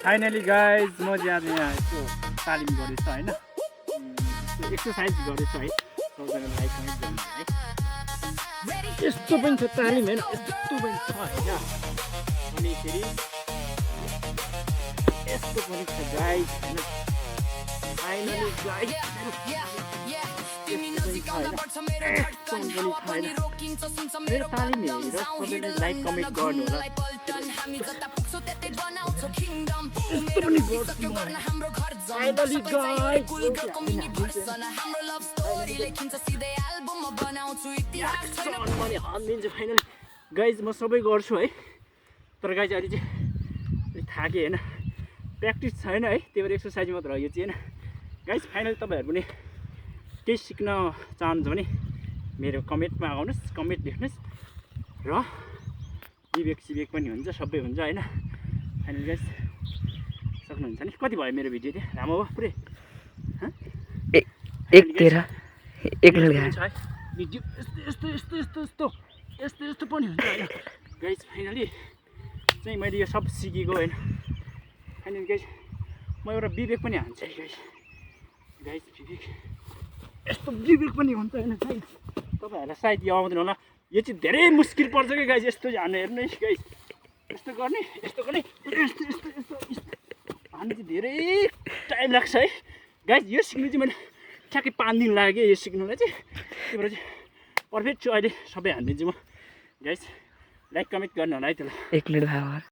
Finally guys म चाहिँ आज यहाँ यस्तो तालिम गरेछु होइन, एक्सर्साइज गरेछु है, सबैजना लाइक कमेन्ट गर्नु है। यस्तो पनि छ तालिम होइन, यस्तो पनि छ होइन, अनि फेरि यस्तो पनि छ गाइज होइन। फाइनली गाइज तालिम हेरेर सबैले लाइक कमेन्ट गर्नु होला। यस्तो पनि गर्छु म फाइनली गाइज। हानिदिन्छु फाइनली गाइज, म सबै गर्छु है, तर गाइज अहिले चाहिँ अलिक थाकेँ होइन, प्र्याक्टिस छैन है, त्यही भएर एक्सर्साइज मात्र हो यो चाहिँ होइन गाइज। फाइनली तपाईँहरू पनि केही सिक्न चाहनुहुन्छ भने मेरो कमेन्टमा आउनुहोस्, कमेन्ट लेख्नुहोस् र विवेक सिवेक पनि हुन्छ, सबै हुन्छ होइन। फाइनली गाइज सक्नुहुन्छ नि। कति भयो मेरो भिडियो त्यहाँ लामो भयो पुरै एक लड्का है भिडियो यस्तो यस्तो यस्तो यस्तो यस्तो यस्तो पनि हुन्छ होइन गाइज। फाइनली चाहिँ मैले यो सब सिकेको होइन। फाइनली गाइज म एउटा विवेक पनि हान्छु है गाइज। गाइज विवेक यस्तो विवेक पनि हुन्छ होइन गाइज, तपाईँहरूलाई सायद यो आउँदैन होला, यो चाहिँ धेरै मुस्किल पर्छ क्या गाइज। यस्तो हान्नु हेर्नु है गाइज, यस्तो गर्ने यस्तो गर्ने यस्तो यस्तो यस्तो यस्तो हान्नु चाहिँ धेरै टाइम लाग्छ है गाइज। यो सिक्नु चाहिँ मैले ठ्याक्कै 5 दिन लाग्यो यो सिक्नुलाई चाहिँ, त्यही भएर चाहिँ पर्फेक्ट छु अहिले, सबै हानिदिन्छु म गाइज। लाइक कमेन्ट गर्नु होला है त्यसलाई। एक मिनट भयो।